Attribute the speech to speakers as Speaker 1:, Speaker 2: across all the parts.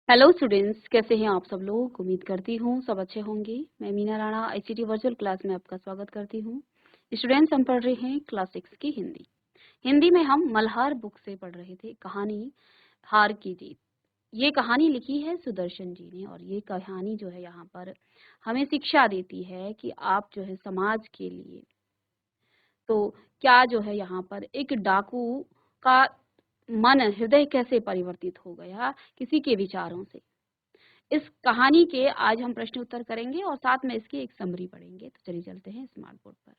Speaker 1: Hello students, कैसे हैं आप सब लोग। उम्मीद करती हूँ सब अच्छे होंगे। मैं Meena Rana ICT virtual class में आपका स्वागत करती हूँ। स्टूडेंट्स, हम पढ़ रहे हैं क्लास 6 की हिंदी में हम मल्हार बुक से पढ़ रहे थे कहानी हार की जीत। ये कहानी लिखी है सुदर्शन जी ने और ये कहानी जो है यहाँ पर हमें शिक्षा देती है कि आप जो है समाज के लिए तो क्या जो है यहाँ पर एक डाकू का मन हृदय कैसे परिवर्तित हो गया किसी के विचारों से। इस कहानी के आज हम प्रश्न उत्तर करेंगे और साथ में इसकी एक समरी पढ़ेंगे। तो चलिए चलते हैं स्मार्ट बोर्ड पर।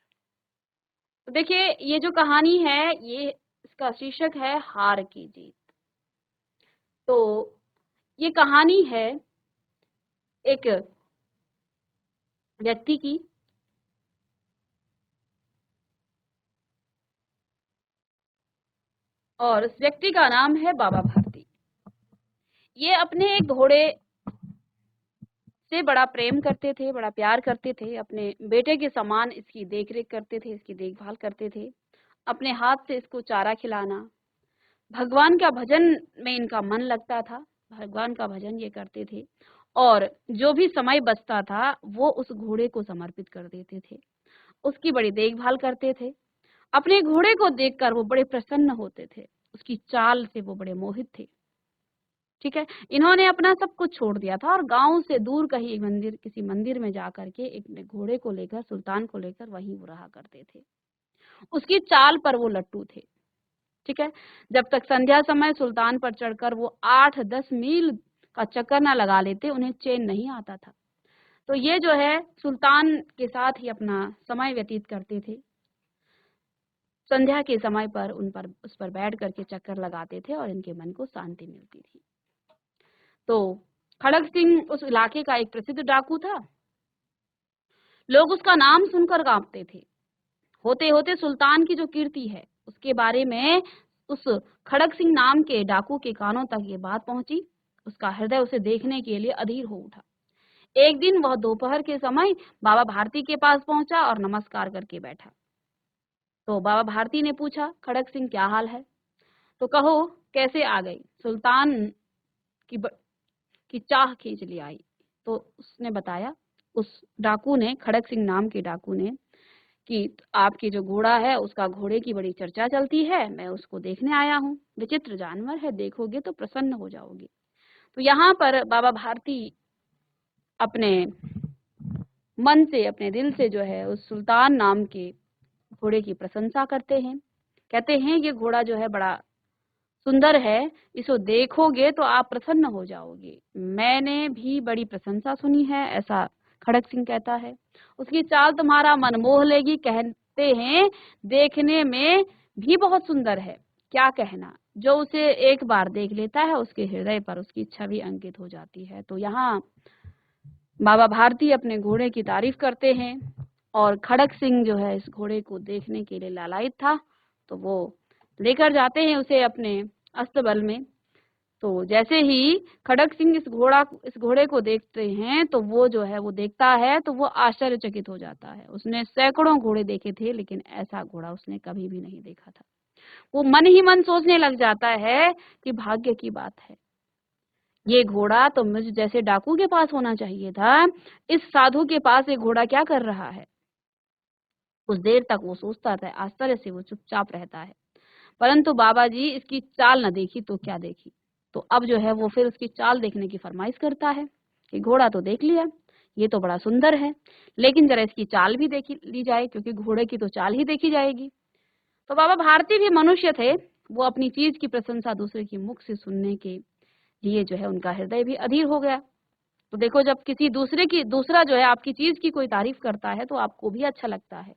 Speaker 1: तो देखिए, ये जो कहानी है ये इसका शीर्षक है हार की जीत। तो ये कहानी है एक व्यक्ति की और उस व्यक्ति का नाम है बाबा भारती। ये अपने एक घोड़े से बड़ा प्रेम करते थे, बड़ा प्यार करते थे। अपने बेटे के समान इसकी देखरेख करते थे, इसकी देखभाल करते थे। अपने हाथ से इसको चारा खिलाना, भगवान का भजन में इनका मन लगता था। भगवान का भजन ये करते थे और जो भी समय बचता था वो उस घोड़े को समर्पित कर देते थे। उसकी बड़ी देखभाल करते थे। अपने घोड़े को देखकर वो बड़े प्रसन्न होते थे। उसकी चाल से वो बड़े मोहित थे। ठीक है, इन्होंने अपना सब कुछ छोड़ दिया था और गांव से दूर कहीं एक मंदिर, किसी मंदिर में जा करके एक घोड़े को लेकर, सुल्तान को लेकर वहीं वो रहा करते थे। उसकी चाल पर वो लट्टू थे। ठीक है, जब तक संध्या समय सुल्तान पर चढ़कर वो 8-10 मील का चक्कर ना लगा लेते उन्हें चैन नहीं आता था। तो ये जो है सुल्तान के साथ ही अपना समय व्यतीत करते थे। संध्या के समय पर उस पर बैठ करके चक्कर लगाते थे और इनके मन को शांति मिलती थी। तो खड़ग सिंह उस इलाके का एक प्रसिद्ध डाकू था। लोग उसका नाम सुनकर कांपते थे। होते होते सुल्तान की जो कीर्ति है उसके बारे में उस खड़ग सिंह नाम के डाकू के कानों तक ये बात पहुंची। उसका हृदय उसे देखने के लिए अधीर हो उठा। एक दिन वह दोपहर के समय बाबा भारती के पास पहुंचा और नमस्कार करके बैठा। तो बाबा भारती ने पूछा, खड़ग सिंह क्या हाल है? तो कहो कैसे आ गई? सुल्तान की की चाह खींच ले आई। तो उसने बताया, उस डाकू ने, खड़ग सिंह नाम के डाकू ने, कि आपकी जो घोड़ा है उसका घोड़े की बड़ी चर्चा चलती है, मैं उसको देखने आया हूँ। विचित्र जानवर है, देखोगे तो प्रसन्न हो जाओगे। तो यहाँ पर बाबा भारती अपने मन से, अपने दिल से जो है उस सुल्तान नाम के घोड़े की प्रशंसा करते हैं। कहते हैं ये घोड़ा जो है बड़ा सुंदर है, इसको देखोगे तो आप प्रसन्न हो जाओगे। मैंने भी बड़ी प्रशंसा सुनी है, ऐसा खड़ग सिंह कहता है। उसकी चाल तुम्हारा मन मोह लेगी। कहते हैं देखने में भी बहुत सुंदर है। क्या कहना, जो उसे एक बार देख लेता है उसके हृदय पर उसकी छवि अंकित हो जाती है। तो यहाँ बाबा भारती अपने घोड़े की तारीफ करते हैं और खड़ग सिंह जो है इस घोड़े को देखने के लिए लालायित था। तो वो लेकर जाते हैं उसे अपने अस्तबल में। तो जैसे ही खड़ग सिंह इस घोड़े को देखते हैं तो वो जो है वो देखता है तो वो आश्चर्यचकित हो जाता है। उसने सैकड़ों घोड़े देखे थे लेकिन ऐसा घोड़ा उसने कभी भी नहीं देखा था। वो मन ही मन सोचने लग जाता है कि भाग्य की बात है, ये घोड़ा तो मुझ जैसे डाकू के पास होना चाहिए था। इस साधु के पास ये घोड़ा क्या कर रहा है? कुछ देर तक वो सोचता था, आश्चर्य से वो चुपचाप रहता है। परंतु बाबा जी इसकी चाल न देखी तो क्या देखी। तो अब जो है वो फिर उसकी चाल देखने की फरमाइश करता है कि घोड़ा तो देख लिया, ये तो बड़ा सुंदर है, लेकिन जरा इसकी चाल भी देखी ली जाए, क्योंकि घोड़े की तो चाल ही देखी जाएगी। तो बाबा भारती भी मनुष्य थे। वो अपनी चीज की प्रशंसा दूसरे की मुख से सुनने के लिए जो है उनका हृदय भी अधीर हो गया। तो देखो, जब किसी दूसरा जो है आपकी चीज की कोई तारीफ करता है तो आपको भी अच्छा लगता है।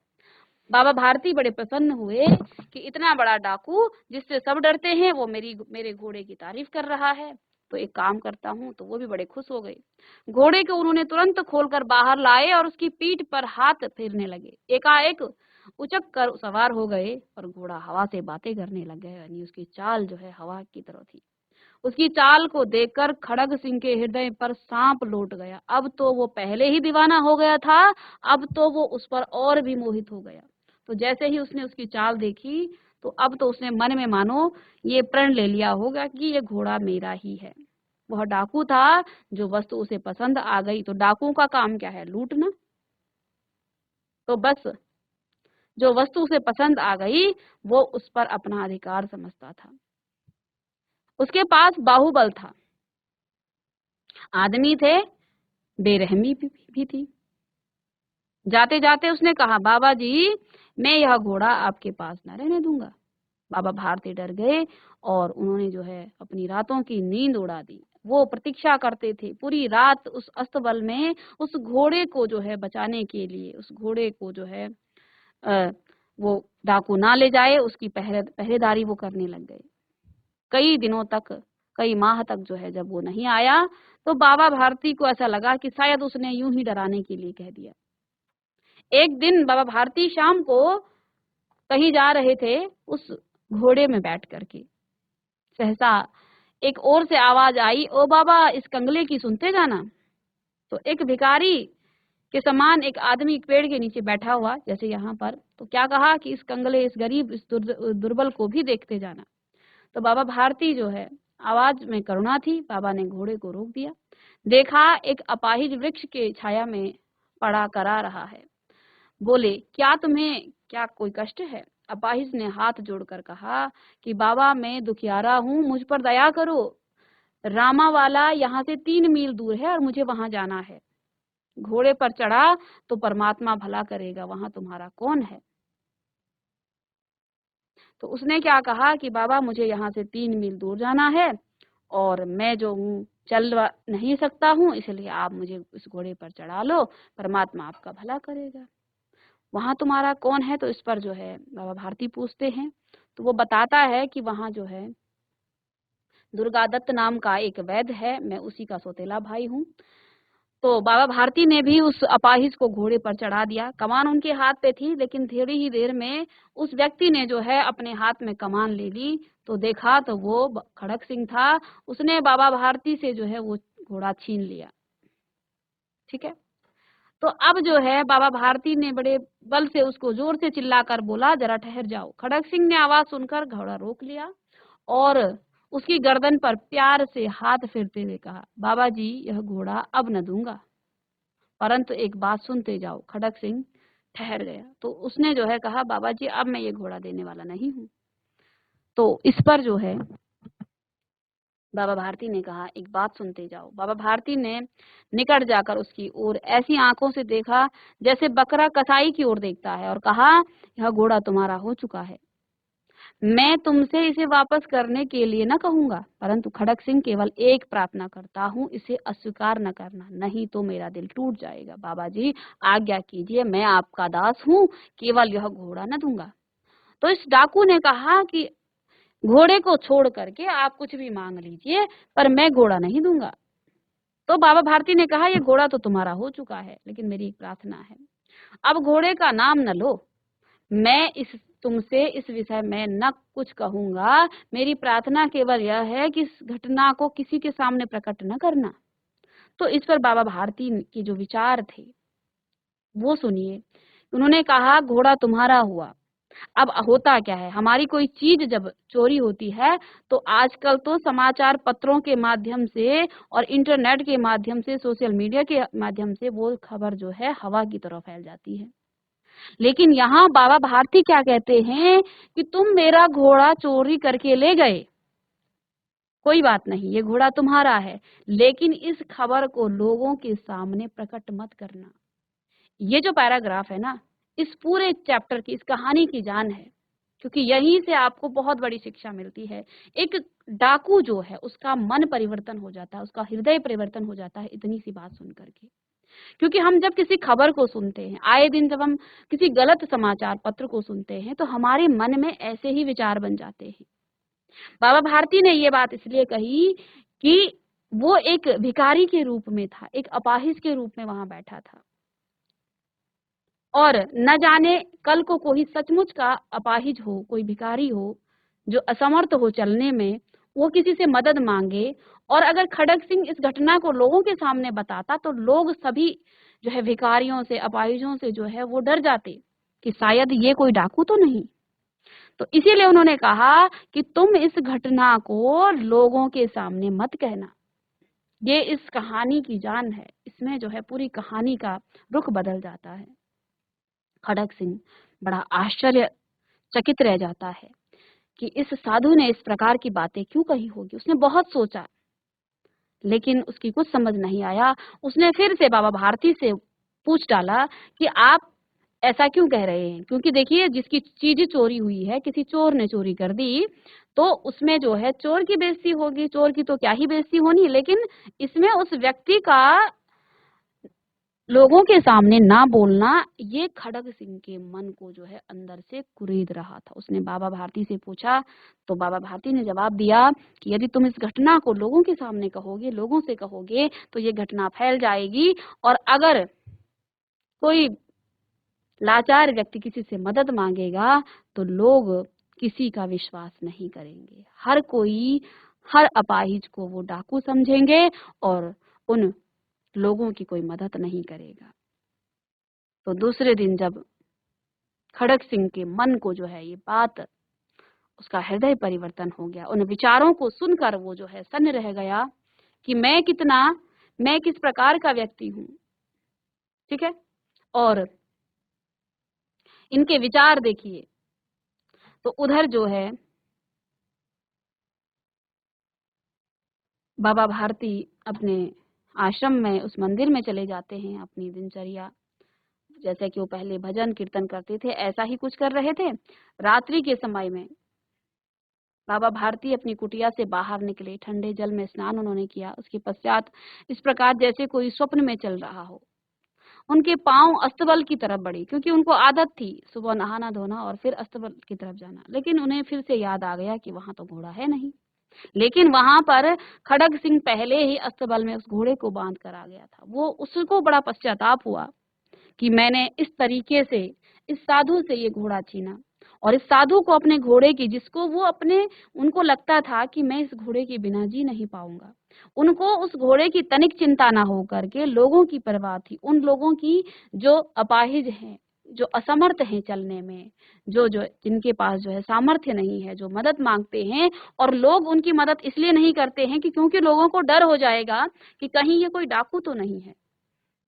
Speaker 1: बाबा भारती बड़े प्रसन्न हुए कि इतना बड़ा डाकू जिससे सब डरते हैं वो मेरे घोड़े की तारीफ कर रहा है। तो एक काम करता हूँ। तो वो भी बड़े खुश हो गए। घोड़े को उन्होंने तुरंत खोलकर बाहर लाए और उसकी पीठ पर हाथ फेरने लगे। एकाएक उचक कर सवार हो गए और घोड़ा हवा से बातें करने लग गया। यानी उसकी चाल जो है हवा की तरह थी। उसकी चाल को देखकर खड़ग सिंह के हृदय पर सांप लौट गया। अब तो वो पहले ही दीवाना हो गया था, अब तो वो उस पर और भी मोहित हो गया। तो जैसे ही उसने उसकी चाल देखी तो अब तो उसने मन में मानो ये प्रण ले लिया होगा कि ये घोड़ा मेरा ही है। वह डाकू था, जो वस्तु उसे पसंद आ गई तो डाकुओं का काम क्या है? लूटना। तो बस जो वस्तु उसे पसंद आ गई वो उस पर अपना अधिकार समझता था। उसके पास बाहुबल था, आदमी थे, बेरहमी भी थी। जाते जाते उसने कहा, बाबा जी मैं यह घोड़ा आपके पास न रहने दूंगा। बाबा भारती डर गए और उन्होंने जो है अपनी रातों की नींद उड़ा दी। वो प्रतीक्षा करते थे पूरी रात उस अस्तबल में, उस घोड़े को जो है बचाने के लिए, उस घोड़े को जो है वो डाकू ना ले जाए, उसकी पहरेदारी वो करने लग गए। कई दिनों तक, कई माह तक जो है जब वो नहीं आया तो बाबा भारती को ऐसा लगा कि शायद उसने यूं ही डराने के लिए कह दिया। एक दिन बाबा भारती शाम को कहीं जा रहे थे उस घोड़े में बैठ करके, सहसा एक ओर से आवाज आई, ओ बाबा इस कंगले की सुनते जाना। तो एक भिखारी के समान एक आदमी एक पेड़ के नीचे बैठा हुआ, जैसे यहाँ पर, तो क्या कहा कि इस कंगले, इस गरीब, इस दुर्बल को भी देखते जाना। तो बाबा भारती जो है, आवाज में करुणा थी, बाबा ने घोड़े को रोक दिया। देखा एक अपाहिज वृक्ष के छाया में पड़ा करा रहा है। बोले, क्या तुम्हें क्या कोई कष्ट है? अपाहिज ने हाथ जोड़कर कहा कि बाबा मैं दुखियारा हूँ, मुझ पर दया करो। रामावाला यहाँ से 3 मील दूर है और मुझे वहां जाना है। घोड़े पर चढ़ा तो परमात्मा भला करेगा, वहां तुम्हारा कौन है? तो उसने क्या कहा कि बाबा मुझे यहाँ से 3 मील दूर जाना है और मैं जो हूँ चल नहीं सकता हूँ, इसलिए आप मुझे इस घोड़े पर चढ़ा लो, परमात्मा आपका भला करेगा। वहां तुम्हारा कौन है? तो इस पर जो है बाबा भारती पूछते हैं, तो वो बताता है कि वहां जो है दुर्गा दत्त नाम का एक वैद्य है, मैं उसी का सौतेला भाई हूँ। तो बाबा भारती ने भी उस अपाहिज को घोड़े पर चढ़ा दिया। कमान उनके हाथ पे थी, लेकिन थोड़ी ही देर में उस व्यक्ति ने जो है अपने हाथ में कमान ले ली। तो देखा तो वो खड़क सिंह था। उसने बाबा भारती से जो है वो घोड़ा छीन लिया। ठीक है, तो अब जो है बाबा भारती ने बड़े बल से उसको जोर से चिल्लाकर बोला, जरा ठहर जाओ। खड़क सिंह ने आवाज सुनकर घोड़ा रोक लिया और उसकी गर्दन पर प्यार से हाथ फेरते हुए कहा, बाबा जी यह घोड़ा अब न दूंगा, परंतु एक बात सुनते जाओ। खड़क सिंह ठहर गया, तो उसने जो है कहा, बाबा जी अब मैं ये घोड़ा देने वाला नहीं हूँ। तो इस पर जो है बाबा भारती ने कहा, एक बात सुनते जाओ। बाबा भारती ने निकट जाकर उसकी ओर ऐसी आंखों से देखा जैसे बकरा कसाई की ओर देखता है और कहा, यह घोड़ा तुम्हारा हो चुका है, मैं तुमसे इसे वापस करने के लिए न कहूंगा, परंतु खड़क सिंह केवल एक प्रार्थना करता हूँ, इसे अस्वीकार न करना, नहीं तो मेरा दिल टूट जाएगा। बाबा जी आज्ञा कीजिए, मैं आपका दास हूँ, केवल यह घोड़ा न दूंगा। तो इस डाकू ने कहा कि घोड़े को छोड़ करके आप कुछ भी मांग लीजिए, पर मैं घोड़ा नहीं दूंगा। तो बाबा भारती ने कहा, यह घोड़ा तो तुम्हारा हो चुका है, लेकिन मेरी एक प्रार्थना है, अब घोड़े का नाम न लो, मैं इस तुमसे इस विषय में न कुछ कहूंगा, मेरी प्रार्थना केवल यह है कि इस घटना को किसी के सामने प्रकट न करना। तो इस पर बाबा भारती के जो विचार थे वो सुनिए। उन्होंने कहा, घोड़ा तुम्हारा हुआ, अब होता क्या है, हमारी कोई चीज जब चोरी होती है तो आजकल तो समाचार पत्रों के माध्यम से और इंटरनेट के माध्यम से, सोशल मीडिया के माध्यम से वो खबर जो है हवा की तरह फैल जाती है। लेकिन यहाँ बाबा भारती क्या कहते हैं कि तुम मेरा घोड़ा चोरी करके ले गए, कोई बात नहीं, ये घोड़ा तुम्हारा है, लेकिन इस खबर को लोगों के सामने प्रकट मत करना। ये जो पैराग्राफ है ना, इस पूरे चैप्टर की, इस कहानी की जान है, क्योंकि यहीं से आपको बहुत बड़ी शिक्षा मिलती है। एक डाकू जो है उसका मन परिवर्तन हो जाता है, उसका हृदय परिवर्तन हो जाता है इतनी सी बात सुन करके। क्योंकि हम जब किसी खबर को सुनते हैं, आए दिन जब हम किसी गलत समाचार पत्र को सुनते हैं, तो हमारे मन में ऐसे ही विचार बन जाते हैं। बाबा भारती ने ये बात इसलिए कही कि वो एक भिखारी के रूप में था, एक अपाहिज के रूप में वहां बैठा था, और न जाने कल को कोई सचमुच का अपाहिज हो, कोई भिखारी हो जो असमर्थ हो चलने में, वो किसी से मदद मांगे, और अगर खड़ग सिंह इस घटना को लोगों के सामने बताता तो लोग सभी जो है भिखारियों से, अपाहिजों से जो है वो डर जाते कि शायद ये कोई डाकू तो नहीं। तो इसीलिए उन्होंने कहा कि तुम इस घटना को लोगों के सामने मत कहना, ये इस कहानी की जान है। इसमें जो है पूरी कहानी का रुख बदल जाता है। खड़ग सिंह बड़ा आश्चर्यचकित रह जाता है कि इस साधु ने इस प्रकार की बातें क्यों कही होगी। उसने बहुत सोचा, लेकिन उसकी कुछ समझ नहीं आया। उसने फिर से बाबा भारती से पूछ डाला कि आप ऐसा क्यों कह रहे हैं, क्योंकि देखिए जिसकी चीज चोरी हुई है, किसी चोर ने चोरी कर दी, तो उसमें जो है चोर की बेइज्जती होगी। चोर की तो क्या ही बेइज्जती होनी, लेकिन इसमें उस व्यक्ति का लोगों के सामने ना बोलना, ये खड़ग सिंह के मन को जो है अंदर से कुरेद रहा था। उसने बाबा भारती से पूछा, तो बाबा भारती ने जवाब दिया कि यदि तुम इस घटना को लोगों के सामने कहोगे, लोगों से कहोगे, तो ये घटना फैल जाएगी, और अगर कोई लाचार व्यक्ति किसी से मदद मांगेगा तो लोग किसी का विश्वास नहीं करेंगे। हर कोई, हर अपाहिज को वो डाकू समझेंगे और उन लोगों की कोई मदद नहीं करेगा। तो दूसरे दिन जब खड़ग सिंह के मन को जो है ये बात, उसका हृदय परिवर्तन हो गया। उन विचारों को सुनकर वो जो है सन्न रह गया कि मैं किस प्रकार का व्यक्ति हूँ। ठीक है, और इनके विचार देखिए। तो उधर जो है बाबा भारती अपने आश्रम में, उस मंदिर में चले जाते हैं। अपनी दिनचर्या, जैसे कि वो पहले भजन कीर्तन करते थे, ऐसा ही कुछ कर रहे थे। रात्रि के समय में बाबा भारती अपनी कुटिया से बाहर निकले। ठंडे जल में स्नान उन्होंने किया। उसके पश्चात इस प्रकार जैसे कोई स्वप्न में चल रहा हो, उनके पांव अस्तबल की तरफ बढ़े, क्योंकि उनको आदत थी सुबह नहाना धोना और फिर अस्तबल की तरफ जाना। लेकिन उन्हें फिर से याद आ गया कि वहां तो घोड़ा है नहीं। लेकिन वहां पर खड़ग सिंह पहले ही अस्तबल में उस घोड़े को बांध कर आ गया था। वो, उसको बड़ा पश्चाताप हुआ कि मैंने इस तरीके से इस साधु से ये घोड़ा छीना, और इस साधु को अपने घोड़े की, जिसको वो अपने, उनको लगता था कि मैं इस घोड़े के बिना जी नहीं पाऊंगा। उनको उस घोड़े की तनिक चिंता ना हो करके लोगों की परवाह थी, उन लोगों की जो अपाहिज हैं, जो असमर्थ हैं चलने में, जो जो जिनके पास जो है सामर्थ्य नहीं है, जो मदद मांगते हैं, और लोग उनकी मदद इसलिए नहीं करते हैं कि क्योंकि लोगों को डर हो जाएगा कि कहीं ये कोई डाकू तो नहीं है।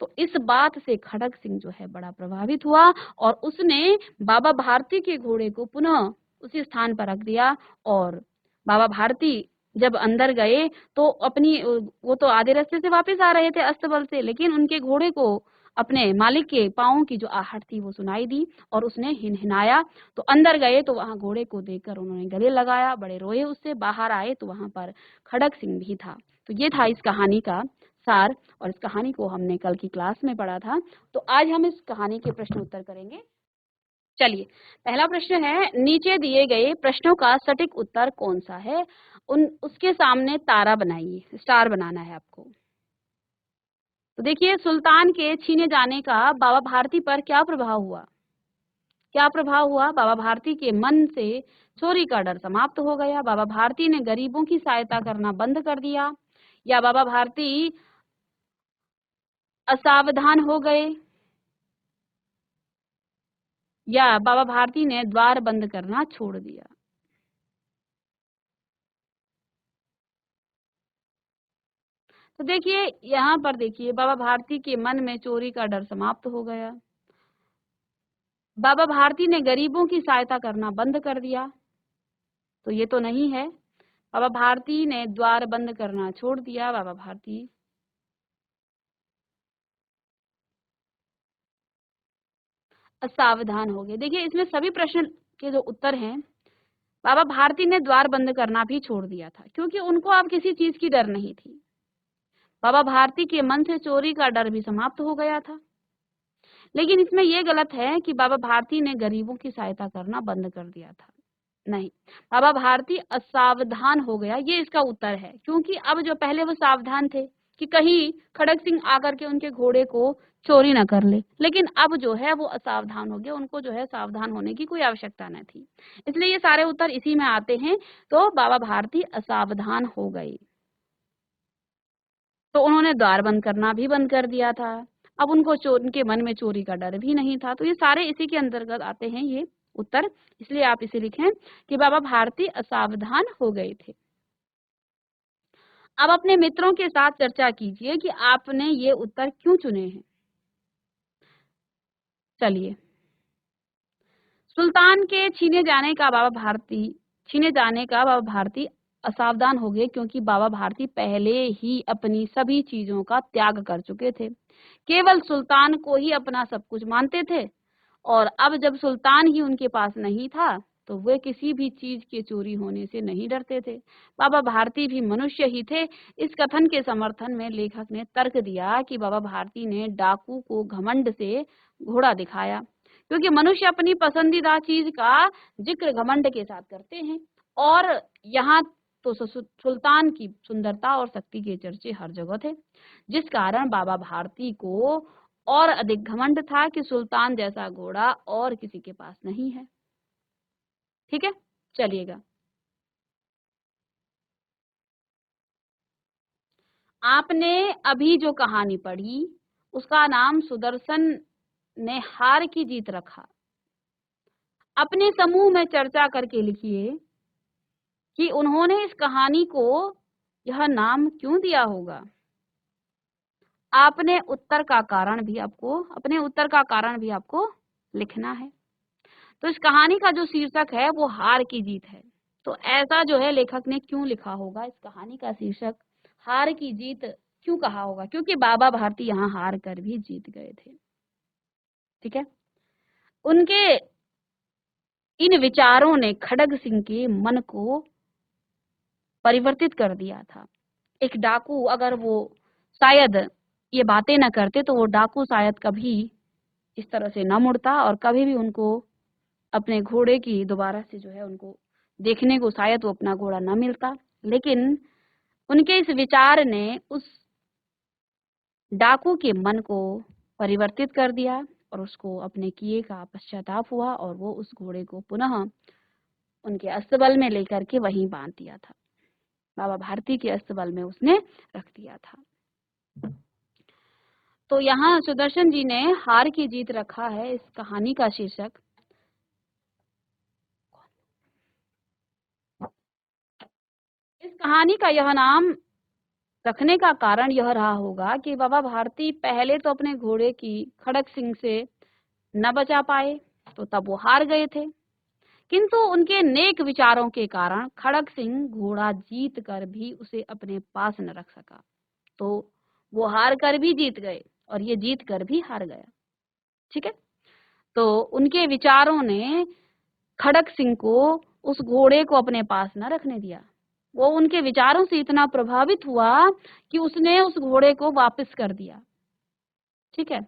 Speaker 1: तो इस बात से खड़ग सिंह जो है बड़ा प्रभावित हुआ, और उसने बाबा भारती के घोड़े को पुनः उसी स्थान पर रख दिया। और बाबा भारती जब अंदर गए तो अपनी, वो तो आधे रास्ते से वापस आ रहे थे अस्तबल से, लेकिन उनके घोड़े को अपने मालिक के पाँव की जो आहट थी वो सुनाई दी, और उसने हिनहिनाया। तो अंदर गए तो वहां घोड़े को देखकर उन्होंने गले लगाया, बड़े रोए। उससे बाहर आए तो वहां पर खड़ग सिंह भी था। तो ये था इस कहानी का सार, और इस कहानी को हमने कल की क्लास में पढ़ा था। तो आज हम इस कहानी के प्रश्न उत्तर करेंगे। चलिए, पहला प्रश्न है, नीचे दिए गए प्रश्नों का सटीक उत्तर कौन सा है। उसके सामने तारा बनाइए, स्टार बनाना है आपको। तो देखिए, सुल्तान के छीने जाने का बाबा भारती पर क्या प्रभाव हुआ। क्या प्रभाव हुआ? बाबा भारती के मन से चोरी का डर समाप्त हो गया। बाबा भारती ने गरीबों की सहायता करना बंद कर दिया, या बाबा भारती असावधान हो गए, या बाबा भारती ने द्वार बंद करना छोड़ दिया। तो देखिए, यहाँ पर देखिए, बाबा भारती के मन में चोरी का डर समाप्त हो गया। बाबा भारती ने गरीबों की सहायता करना बंद कर दिया, तो ये तो नहीं है। बाबा भारती ने द्वार बंद करना छोड़ दिया। बाबा भारती असावधान हो गए। देखिए, इसमें सभी प्रश्न के जो उत्तर हैं, बाबा भारती ने द्वार बंद करना भी छोड़ दिया था, क्योंकि उनको अब किसी चीज की डर नहीं थी। बाबा भारती के मन से चोरी का डर भी समाप्त हो गया था। लेकिन इसमें यह गलत है कि बाबा भारती ने गरीबों की सहायता करना बंद कर दिया था। नहीं, बाबा भारती असावधान हो गया, ये इसका उत्तर है। क्योंकि अब जो पहले वो सावधान थे कि कहीं खड़ग सिंह आकर के उनके घोड़े को चोरी न कर ले, लेकिन अब जो है वो असावधान हो गया, उनको जो है सावधान होने की कोई आवश्यकता न थी। इसलिए ये सारे उत्तर इसी में आते हैं। तो बाबा भारती असावधान हो गए, तो उन्होंने द्वार बंद करना भी बंद कर दिया था। अब उनको चोर, उनके मन में चोरी का डर भी नहीं था। तो ये सारे इसी के अंतर्गत आते हैं ये उत्तर। इसलिए आप इसे लिखें कि बाबा भारती असावधान हो गए थे। अब अपने मित्रों के साथ चर्चा कीजिए कि आपने ये उत्तर क्यों चुने हैं। चलिए, सुल्तान के छीने जाने का बाबा भारती असावधान हो गए, क्योंकि बाबा भारती पहले ही अपनी सभी चीजों का त्याग कर चुके थे। केवल सुल्तान को ही अपना सब कुछ मानते थे, और अब जब सुल्तान ही उनके पास नहीं था तो वे किसी भी चीज के चोरी होने से नहीं डरते थे। बाबा भारती भी मनुष्य ही थे। इस कथन के समर्थन में लेखक ने तर्क दिया कि बाबा भारती ने डाकू को घमंड से घोड़ा दिखाया, क्योंकि मनुष्य अपनी पसंदीदा चीज का जिक्र घमंड के साथ करते हैं। और यहाँ तो सुल्तान की सुंदरता और शक्ति के चर्चे हर जगह थे, जिस कारण बाबा भारती को और अधिक घमंड था कि सुल्तान जैसा घोड़ा और किसी के पास नहीं है। ठीक है, चलिएगा। आपने अभी जो कहानी पढ़ी उसका नाम सुदर्शन ने हार की जीत रखा। अपने समूह में चर्चा करके लिखिए कि उन्होंने इस कहानी को यह नाम क्यों दिया होगा। अपने उत्तर का कारण भी आपको लिखना है। तो इस कहानी का जो शीर्षक है वो हार की जीत है। तो ऐसा जो है लेखक ने क्यों लिखा होगा, इस कहानी का शीर्षक हार की जीत क्यों कहा होगा, क्योंकि बाबा भारती यहाँ हार कर भी जीत गए थे। ठीक है, उनके इन विचारों ने खड़ग सिंह के मन को परिवर्तित कर दिया था। एक डाकू, अगर वो शायद ये बातें न करते तो वो डाकू शायद कभी इस तरह से न मुड़ता, और कभी भी उनको अपने घोड़े की दोबारा से जो है उनको देखने को शायद वो अपना घोड़ा न मिलता। लेकिन उनके इस विचार ने उस डाकू के मन को परिवर्तित कर दिया, और उसको अपने किए का पश्चाताप हुआ, और वो उस घोड़े को पुनः उनके अस्तबल में लेकर के वहीं बांध दिया था। बाबा भारती के अस्तबल में उसने रख दिया था। तो यहाँ सुदर्शन जी ने हार की जीत रखा है इस कहानी का शीर्षक। इस कहानी का यह नाम रखने का कारण यह रहा होगा कि बाबा भारती पहले तो अपने घोड़े की खड़ग सिंह से न बचा पाए, तो तब वो हार गए थे। किंतु उनके नेक विचारों के कारण खड़ग सिंह घोड़ा जीत कर भी उसे अपने पास न रख सका, तो वो हार कर भी जीत गए और ये जीत कर भी हार गया। ठीक है, तो उनके विचारों ने खड़ग सिंह को उस घोड़े को अपने पास न रखने दिया। वो उनके विचारों से इतना प्रभावित हुआ कि उसने उस घोड़े को वापस कर दिया। ठीक है,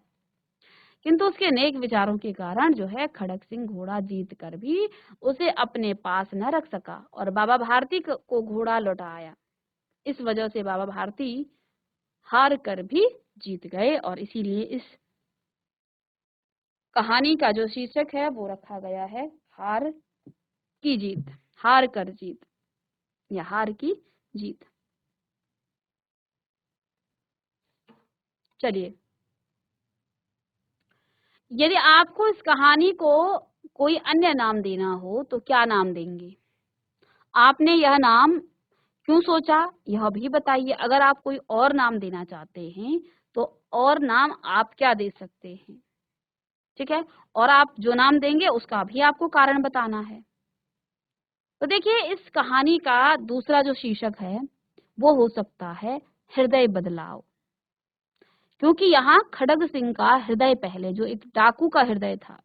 Speaker 1: किंतु उसके नेक विचारों के कारण जो है खड़ग सिंह घोड़ा जीत कर भी उसे अपने पास न रख सका, और बाबा भारती को घोड़ा लौटाया। इस वजह से बाबा भारती हार कर भी जीत गए, और इसीलिए इस कहानी का जो शीर्षक है वो रखा गया है हार की जीत, हार कर जीत या हार की जीत। चलिए, यदि आपको इस कहानी को कोई अन्य नाम देना हो तो क्या नाम देंगे? आपने यह नाम क्यों सोचा यह भी बताइए। अगर आप कोई और नाम देना चाहते हैं तो और नाम आप क्या दे सकते हैं। ठीक है, और आप जो नाम देंगे उसका भी आपको कारण बताना है। तो देखिए, इस कहानी का दूसरा जो शीर्षक है वो हो सकता है हृदय बदलाव, क्योंकि यहाँ खड़ग सिंह का हृदय पहले जो एक डाकू का हृदय था,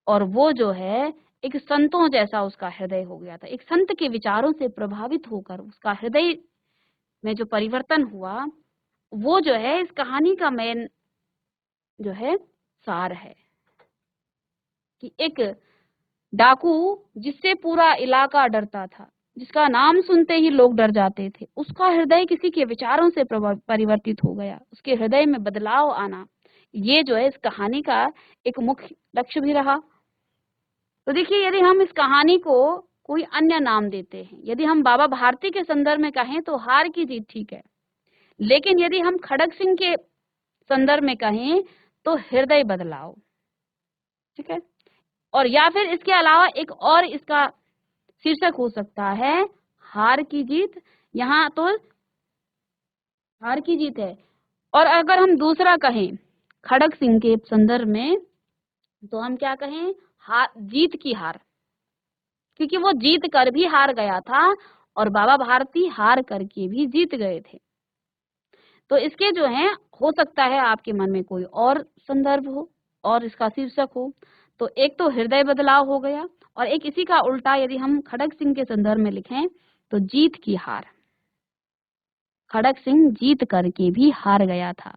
Speaker 1: और वो जो है एक संतों जैसा उसका हृदय हो गया था। एक संत के विचारों से प्रभावित होकर उसका हृदय में जो परिवर्तन हुआ, वो जो है इस कहानी का मेन जो है सार है कि एक डाकू जिससे पूरा इलाका डरता था, जिसका नाम सुनते ही लोग डर जाते थे, उसका हृदय किसी के विचारों से परिवर्तित हो गया। उसके हृदय में बदलाव आना, ये जो है इस कहानी का एक मुख्य लक्ष्य भी रहा। तो देखिए, यदि हम इस कहानी को कोई अन्य नाम देते हैं, यदि हम बाबा भारती के संदर्भ में कहें तो हार की जीत ठीक है, लेकिन यदि हम खड़ग सिंह के संदर्भ में कहें तो हृदय बदलाव। ठीक है, और या फिर इसके अलावा एक और इसका शीर्षक हो सकता है हार की जीत यहाँ तो हार की जीत है। और अगर हम दूसरा कहें खड़ग सिंह के संदर्भ में, तो हम क्या कहें, हार, जीत की हार, क्योंकि वो जीत कर भी हार गया था और बाबा भारती हार करके भी जीत गए थे। तो इसके जो है, हो सकता है आपके मन में कोई और संदर्भ हो और इसका शीर्षक हो। तो एक तो हृदय बदलाव हो गया, और एक इसी का उल्टा यदि हम खड़ग सिंह के संदर्भ में लिखें तो जीत की हार। खड़ग सिंह जीत करके भी हार गया था,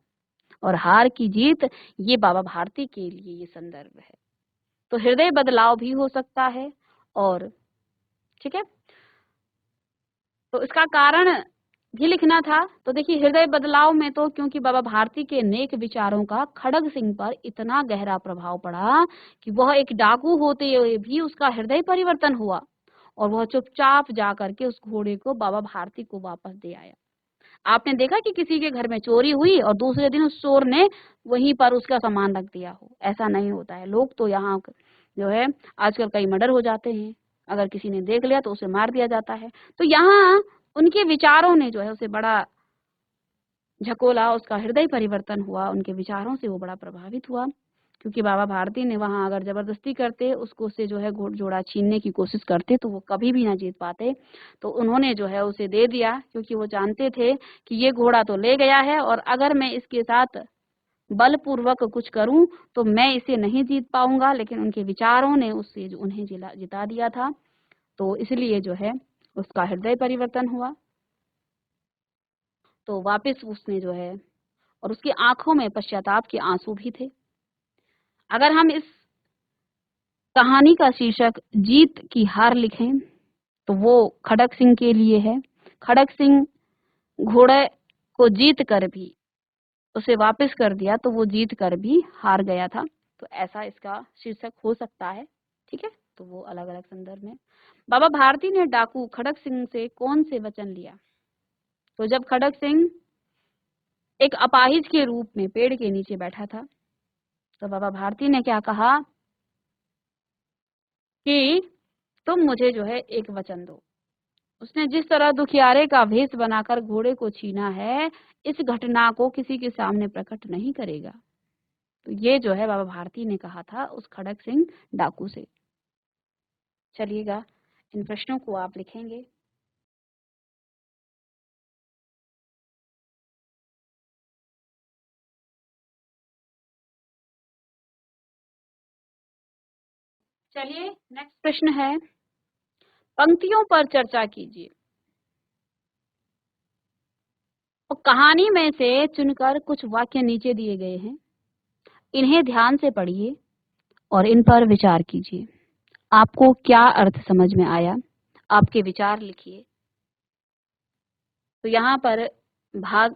Speaker 1: और हार की जीत, ये बाबा भारती के लिए ये संदर्भ है। तो हृदय बदलाव भी हो सकता है। और ठीक है, तो इसका कारण भी लिखना था। तो देखिए, हृदय बदलाव में तो क्योंकि बाबा भारती के नेक विचारों का खड़ग सिंह पर इतना गहरा प्रभाव पड़ा कि वह एक डाकू होते हुए भी उसका हृदय परिवर्तन हुआ, और वह चुपचाप जा करके उस घोड़े को बाबा भारती को वापस दे आया। आपने देखा कि किसी के घर में चोरी हुई और दूसरे दिन उस चोर ने वहीं पर उसका सामान रख दिया हो? ऐसा नहीं होता है। लोग तो यहाँ जो है, आजकल कई मर्डर हो जाते हैं, अगर किसी ने देख लिया तो उसे मार दिया जाता है। तो यहाँ उनके विचारों ने जो है उसे बड़ा झकोला, उसका हृदय परिवर्तन हुआ, उनके विचारों से वो बड़ा प्रभावित हुआ। क्योंकि बाबा भारती ने वहां अगर जबरदस्ती करते, उसको से जो है घोड़ जोड़ा छीनने की कोशिश करते, तो वो कभी भी ना जीत पाते। तो उन्होंने जो है उसे दे दिया, क्योंकि वो जानते थे कि ये घोड़ा तो ले गया है, और अगर मैं इसके साथ बलपूर्वक कुछ करूं तो मैं इसे नहीं जीत पाऊंगा। लेकिन उनके विचारों ने उससे जो उन्हें जिता दिया था, तो इसलिए जो है उसका हृदय परिवर्तन हुआ। तो वापस उसने जो है, और उसकी आंखों में पश्चाताप के आंसू भी थे। अगर हम इस कहानी का शीर्षक जीत की हार लिखें तो वो खड़ग सिंह के लिए है। खड़ग सिंह घोड़े को जीत कर भी उसे वापस कर दिया, तो वो जीत कर भी हार गया था। तो ऐसा इसका शीर्षक हो सकता है। ठीक है, तो वो अलग अलग संदर्भ में। बाबा भारती ने डाकू खड़ग सिंह से कौन से वचन लिया? तो जब खड़ग सिंह एक अपाहिज के रूप में पेड़ के नीचे बैठा था, तो बाबा भारती ने क्या कहा कि तुम मुझे जो है एक वचन दो। उसने जिस तरह दुखियारे का भेष बनाकर घोड़े को छीना है, इस घटना को किसी के सामने प्रकट नहीं करेगा। तो ये जो है बाबा भारती ने कहा था उस खड़ग सिंह डाकू से। चलिएगा, इन प्रश्नों को आप लिखेंगे। चलिए, नेक्स्ट प्रश्न है, पंक्तियों पर चर्चा कीजिए और कहानी में से चुनकर कुछ वाक्य नीचे दिए गए हैं, इन्हें ध्यान से पढ़िए और इन पर विचार कीजिए। आपको क्या अर्थ समझ में आया, आपके विचार लिखिए। तो यहाँ पर भाग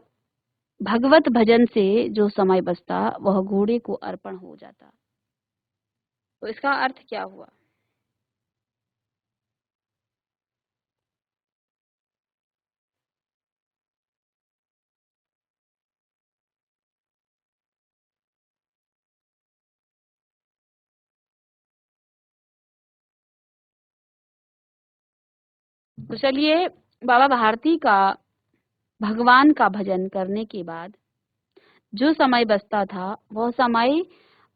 Speaker 1: भगवत भजन से जो समय बचता वह घोड़े को अर्पण हो जाता। तो इसका अर्थ क्या हुआ? तो चलिए, बाबा भारती का भगवान का भजन करने के बाद जो समय बचता था, वह समय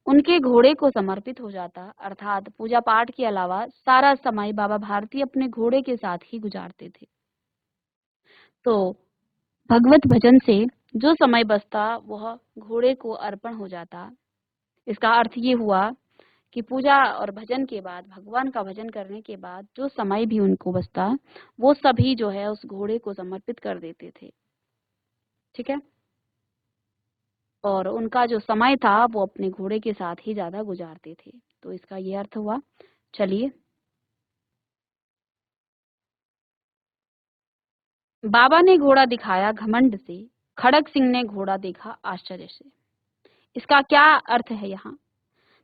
Speaker 1: उनके घोड़े को समर्पित हो जाता। अर्थात पूजा पाठ के अलावा सारा समय बाबा भारती अपने घोड़े के साथ ही गुजारते थे। तो भगवत भजन से जो समय बचता वह घोड़े को अर्पण हो जाता। इसका अर्थ ये हुआ कि पूजा और भजन के बाद, भगवान का भजन करने के बाद जो समय भी उनको बचता, वो सभी जो है उस घोड़े को समर्पित कर देते थे। ठीक है, और उनका जो समय था वो अपने घोड़े के साथ ही ज्यादा गुजारते थे। तो इसका ये अर्थ हुआ। चलिए, बाबा ने घोड़ा दिखाया घमंड से, खड़ग सिंह ने घोड़ा देखा आश्चर्य से। इसका क्या अर्थ है यहाँ?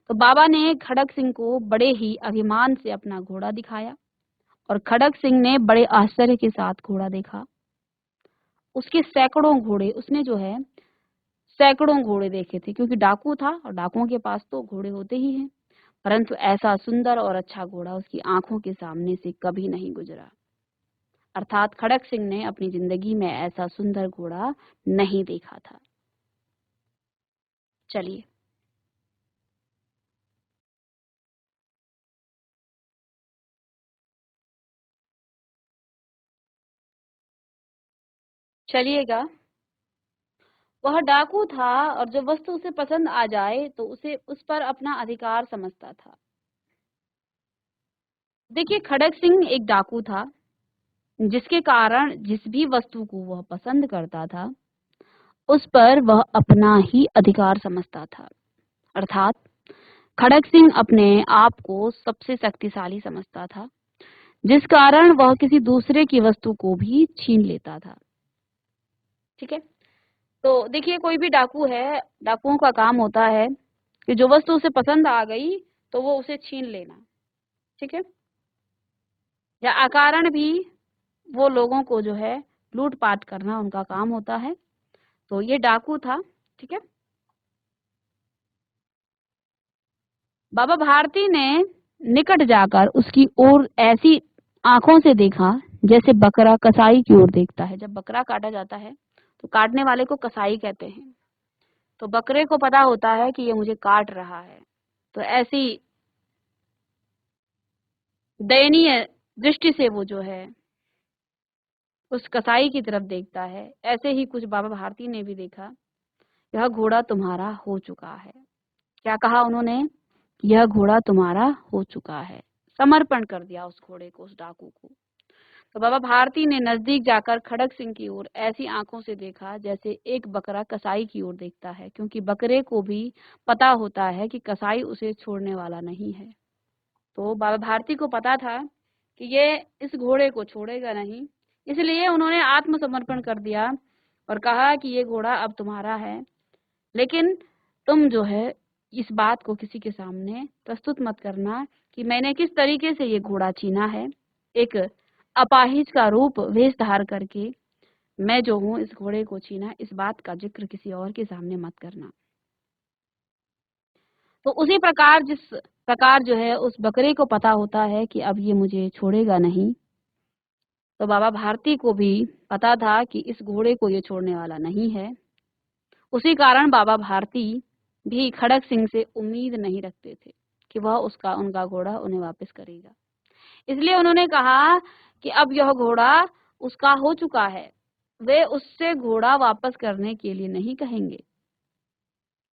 Speaker 1: तो बाबा ने खड़ग सिंह को बड़े ही अभिमान से अपना घोड़ा दिखाया, और खड़ग सिंह ने बड़े आश्चर्य के साथ घोड़ा देखा। उसके सैकड़ों घोड़े, उसने जो है सैकड़ों घोड़े देखे थे, क्योंकि डाकू था और डाकुओं के पास तो घोड़े होते ही हैं। परंतु ऐसा सुंदर और अच्छा घोड़ा उसकी आंखों के सामने से कभी नहीं गुजरा। अर्थात खड़क सिंह ने अपनी जिंदगी में ऐसा सुंदर घोड़ा नहीं देखा था। चलिए चलिएगा। वह डाकू था और जो वस्तु उसे पसंद आ जाए तो उसे उस पर अपना अधिकार समझता था। देखिए, खड़क सिंह एक डाकू था, जिसके कारण जिस भी वस्तु को वह पसंद करता था उस पर वह अपना ही अधिकार समझता था। अर्थात खड़क सिंह अपने आप को सबसे शक्तिशाली समझता था, जिस कारण वह किसी दूसरे की वस्तु को भी छीन लेता था। ठीक है, तो देखिए, कोई भी डाकू है, डाकुओं का काम होता है कि जो वस्तु उसे पसंद आ गई तो वो उसे छीन लेना। ठीक है, या अकारण भी वो लोगों को जो है लूटपाट करना उनका काम होता है। तो ये डाकू था। ठीक है, बाबा भारती ने निकट जाकर उसकी ओर ऐसी आंखों से देखा जैसे बकरा कसाई की ओर देखता है। जब बकरा काटा जाता है तो काटने वाले को कसाई कहते हैं। तो बकरे को पता होता है कि ये मुझे काट रहा है, तो ऐसी दयनीय दृष्टि से वो जो है उस कसाई की तरफ देखता है। ऐसे ही कुछ बाबा भारती ने भी देखा। यह घोड़ा तुम्हारा हो चुका है। क्या कहा उन्होंने? यह घोड़ा तुम्हारा हो चुका है। समर्पण कर दिया उस घोड़े को, उस डाकू को। तो बाबा भारती ने नजदीक जाकर खड़क सिंह की ओर ऐसी आंखों से देखा जैसे एक बकरा कसाई की ओर देखता है, क्योंकि बकरे को भी पता होता है कि कसाई उसे छोड़ने वाला नहीं है। तो बाबा भारती को पता था कि ये इस घोड़े को छोड़ेगा नहीं, इसलिए उन्होंने आत्मसमर्पण कर दिया और कहा कि ये घोड़ा अब तुम्हारा है, लेकिन तुम जो है इस बात को किसी के सामने प्रस्तुत मत करना कि मैंने किस तरीके से ये घोड़ा छीना है। एक अपाहिज का रूप वेश धार करके मैं जो हूँ इस घोड़े को छीना, इस बात का जिक्र किसी और के सामने मत करना। तो उसी प्रकार जिस प्रकार जो है उस बकरे को पता होता है कि अब ये मुझे छोड़ेगा नहीं, तो बाबा भारती को भी पता था कि इस घोड़े को ये छोड़ने वाला नहीं है। उसी कारण बाबा भारती भी खड़क सिंह से उम्मीद नहीं रखते थे कि वह उसका उनका घोड़ा उन्हें वापस करेगा। इसलिए उन्होंने कहा कि अब यह घोड़ा उसका हो चुका है, वे उससे घोड़ा वापस करने के लिए नहीं कहेंगे।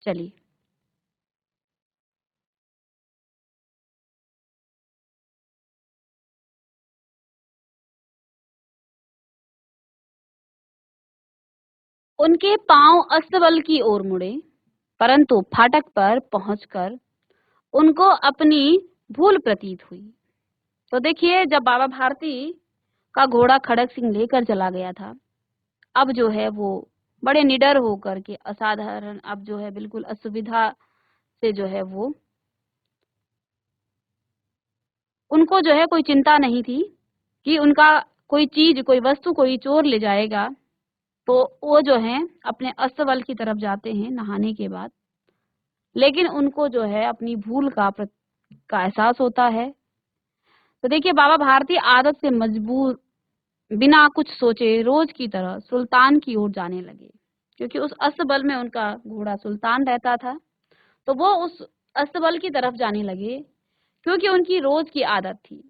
Speaker 1: चलिए उनके पांव अस्तबल की ओर मुड़े, परंतु फाटक पर पहुंचकर उनको अपनी भूल प्रतीत हुई। तो देखिए, जब बाबा भारती का घोड़ा खड़क सिंह लेकर चला गया था, अब जो है वो बड़े निडर होकर के असाधारण, अब जो है बिल्कुल असुविधा से जो है वो, उनको जो है कोई चिंता नहीं थी कि उनका कोई चीज, कोई वस्तु कोई चोर ले जाएगा। तो वो जो है अपने अस्तबल की तरफ जाते हैं नहाने के बाद, लेकिन उनको जो है अपनी भूल का एहसास होता है। तो देखिए, बाबा भारती आदत से मजबूर बिना कुछ सोचे रोज की तरह सुल्तान की ओर जाने लगे, क्योंकि उस अस्तबल में उनका घोड़ा सुल्तान रहता था। तो वो उस अस्तबल की तरफ जाने लगे, क्योंकि उनकी रोज की आदत थी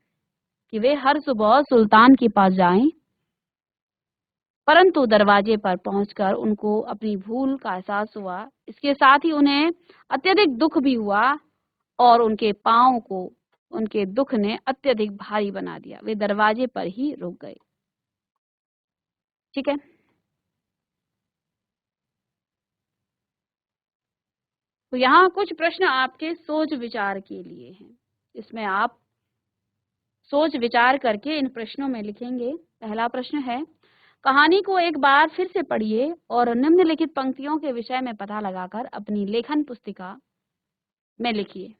Speaker 1: कि वे हर सुबह सुल्तान के पास जाएं। परंतु दरवाजे पर पहुंचकर उनको अपनी भूल का एहसास हुआ। इसके साथ ही उन्हें अत्यधिक दुख भी हुआ और उनके पांव को उनके दुख ने अत्यधिक भारी बना दिया। वे दरवाजे पर ही रुक गए। ठीक है, तो यहाँ कुछ प्रश्न आपके सोच विचार के लिए हैं। इसमें आप सोच विचार करके इन प्रश्नों में लिखेंगे। पहला प्रश्न है, कहानी को एक बार फिर से पढ़िए और निम्नलिखित पंक्तियों के विषय में पता लगाकर अपनी लेखन पुस्तिका में लिखिए।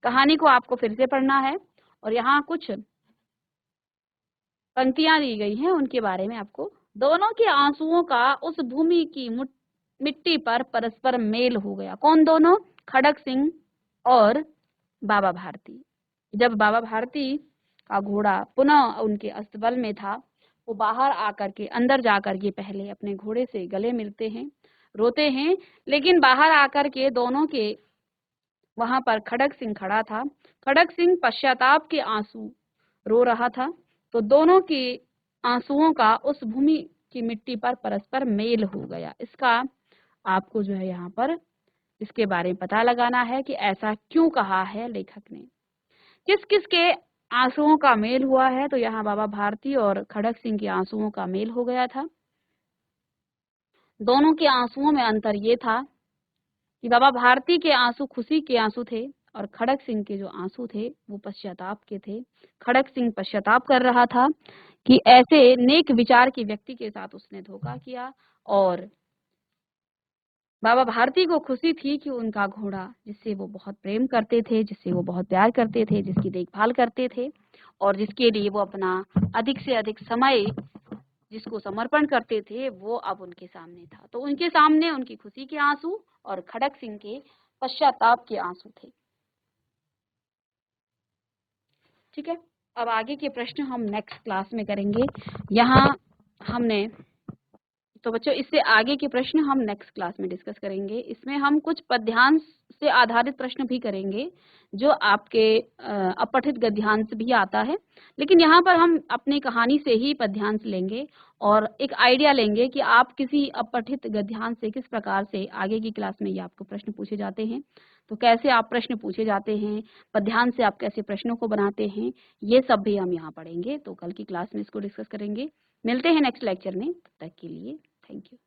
Speaker 1: कहानी को आपको फिर से पढ़ना है और यहाँ कुछ पंक्तियां दी गई हैं, उनके बारे में आपको। दोनों के आंसुओं का उस भूमि की मिट्टी पर परस्पर मेल हो गया। कौन दोनों? खड़क सिंह और बाबा भारती। जब बाबा भारती का घोड़ा पुनः उनके अस्तबल में था वो बाहर आकर के, अंदर जाकर के पहले अपने घोड़े से गले मिलते हैं, रोते हैं, लेकिन बाहर आकर के दोनों के वहां पर खड़ग सिंह खड़ा था। खड़ग सिंह पश्चाताप के आंसू रो रहा था। तो दोनों के आंसुओं का उस भूमि की मिट्टी पर परस्पर मेल हो गया। इसका आपको जो है यहाँ पर इसके बारे में पता लगाना है कि ऐसा क्यों कहा है लेखक ने। किस किस के आंसुओं का मेल हुआ है? तो यहाँ बाबा भारती और खड़ग सिंह के आंसुओं का मेल हो गया था। दोनों के आंसुओं में अंतर ये था कि बाबा भारती के आंसू खुशी के आंसू थे और खड़ग सिंह के जो आंसू थे वो पश्चाताप के थे। खड़ग सिंह पश्चाताप कर रहा था कि ऐसे नेक विचार के व्यक्ति के साथ उसने धोखा किया, और बाबा भारती को खुशी थी कि उनका घोड़ा, जिससे वो बहुत प्रेम करते थे, जिससे वो बहुत प्यार करते थे, जिसकी देखभाल करते थे और जिसके लिए वो अपना अधिक से अधिक समय जिसको समर्पण करते थे, वो अब उनके सामने था। तो उनके सामने उनकी खुशी के आंसू और खड़ग सिंह के पश्चाताप के आंसू थे। ठीक है, अब आगे के प्रश्न हम नेक्स्ट क्लास में करेंगे। यहाँ हमने तो बच्चों इससे आगे के प्रश्न हम नेक्स्ट क्लास में डिस्कस करेंगे। इसमें हम कुछ पद्यांश से आधारित प्रश्न भी करेंगे जो आपके अपठित गद्यांश भी आता है, लेकिन यहाँ पर हम अपनी कहानी से ही पद्यांश लेंगे और एक आइडिया लेंगे कि आप किसी अपठित गद्यांश से किस प्रकार से आगे की क्लास में ये आपको प्रश्न पूछे जाते हैं, तो कैसे आप प्रश्न पूछे जाते हैं, पद्यांश से आप कैसे प्रश्नों को बनाते हैं, ये सब भी हम यहाँ पढ़ेंगे। तो कल की क्लास में इसको डिस्कस करेंगे। मिलते हैं नेक्स्ट लेक्चर में, तब तक के लिए थैंक यू।